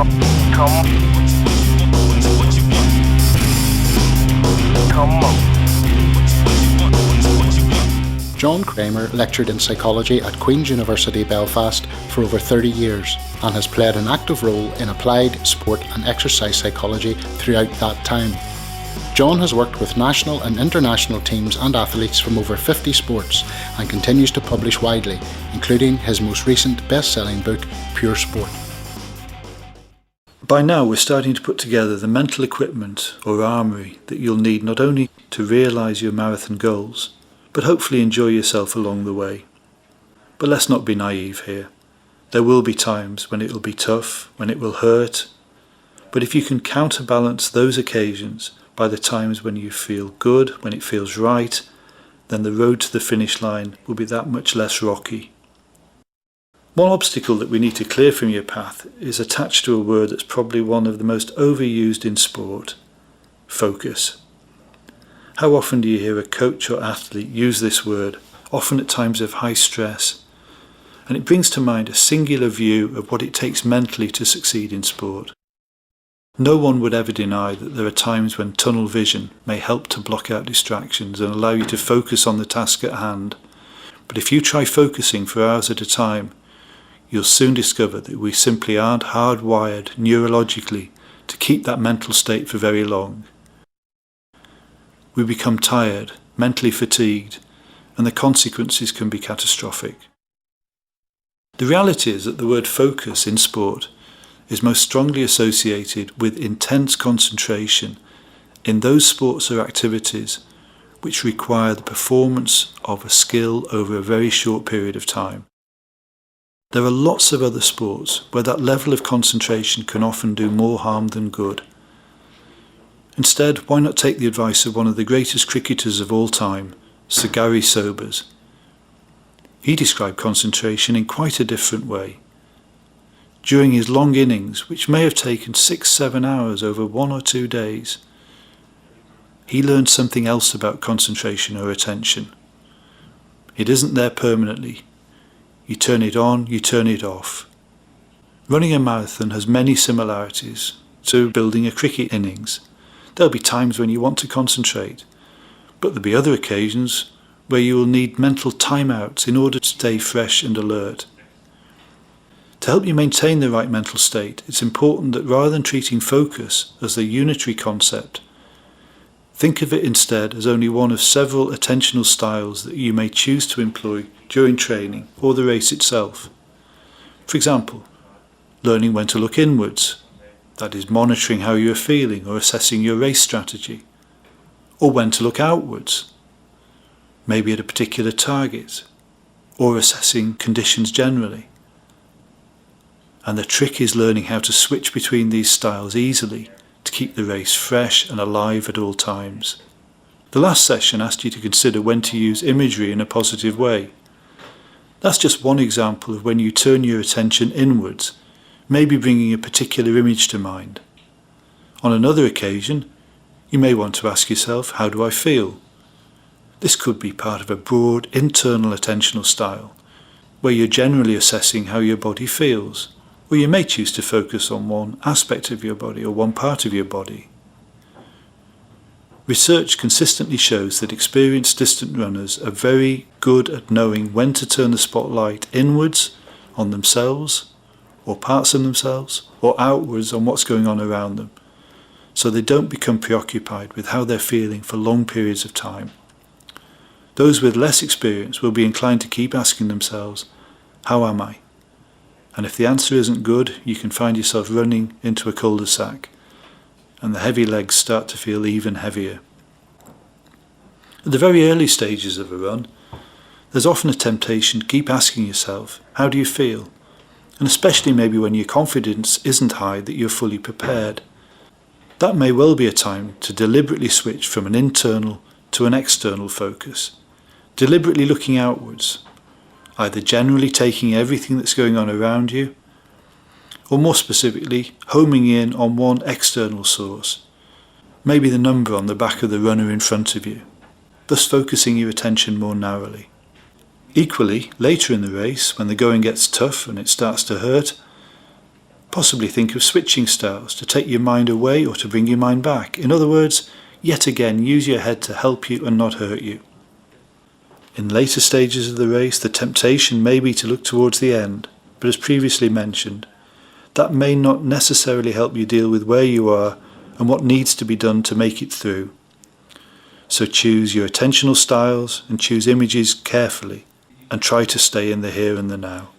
John Kramer lectured in psychology at Queen's University Belfast for over 30 years and has played an active role in applied sport and exercise psychology throughout that time. John has worked with national and international teams and athletes from over 50 sports and continues to publish widely, including his most recent best-selling book, Pure Sport. By now we're starting to put together the mental equipment or armoury that you'll need not only to realise your marathon goals, but hopefully enjoy yourself along the way. But let's not be naive here. There will be times when it will be tough, when it will hurt, but if you can counterbalance those occasions by the times when you feel good, when it feels right, then the road to the finish line will be that much less rocky. One obstacle that we need to clear from your path is attached to a word that's probably one of the most overused in sport: focus. How often do you hear a coach or athlete use this word, often at times of high stress? And it brings to mind a singular view of what it takes mentally to succeed in sport. No one would ever deny that there are times when tunnel vision may help to block out distractions and allow you to focus on the task at hand. But if you try focusing for hours at a time, you'll soon discover that we simply aren't hardwired neurologically to keep that mental state for very long. We become tired, mentally fatigued, and the consequences can be catastrophic. The reality is that the word focus in sport is most strongly associated with intense concentration in those sports or activities which require the performance of a skill over a very short period of time. There are lots of other sports where that level of concentration can often do more harm than good. Instead, why not take the advice of one of the greatest cricketers of all time, Sir Gary Sobers? He described concentration in quite a different way. During his long innings, which may have taken 6-7 hours over 1 or 2 days, he learned something else about concentration or attention. It isn't there permanently. You turn it on, you turn it off. Running a marathon has many similarities to building a cricket innings. There'll be times when you want to concentrate, but there'll be other occasions where you will need mental timeouts in order to stay fresh and alert. To help you maintain the right mental state, it's important that rather than treating focus as the unitary concept, think of it instead as only one of several attentional styles that you may choose to employ during training or the race itself. For example, learning when to look inwards, that is monitoring how you are feeling or assessing your race strategy, or when to look outwards, maybe at a particular target, or assessing conditions generally. And the trick is learning how to switch between these styles easily to keep the race fresh and alive at all times. The last session asked you to consider when to use imagery in a positive way. That's just one example of when you turn your attention inwards, maybe bringing a particular image to mind. On another occasion, you may want to ask yourself, how do I feel? This could be part of a broad internal attentional style, where you're generally assessing how your body feels, or you may choose to focus on one aspect of your body or one part of your body. Research consistently shows that experienced distant runners are very good at knowing when to turn the spotlight inwards on themselves, or parts of themselves, or outwards on what's going on around them, so they don't become preoccupied with how they're feeling for long periods of time. Those with less experience will be inclined to keep asking themselves, how am I? And if the answer isn't good, you can find yourself running into a cul-de-sac, and the heavy legs start to feel even heavier. At the very early stages of a run, there's often a temptation to keep asking yourself, how do you feel? And especially maybe when your confidence isn't high that you're fully prepared. That may well be a time to deliberately switch from an internal to an external focus, deliberately looking outwards, either generally taking everything that's going on around you, or more specifically, homing in on one external source, maybe the number on the back of the runner in front of you, thus focusing your attention more narrowly. Equally, later in the race, when the going gets tough and it starts to hurt, Possibly think of switching styles to take your mind away or to bring your mind back. In other words, yet again, use your head to help you and not hurt you. In later stages of the race, the temptation may be to look towards the end, but as previously mentioned, that may not necessarily help you deal with where you are and what needs to be done to make it through. So choose your attentional styles and choose images carefully and try to stay in the here and the now.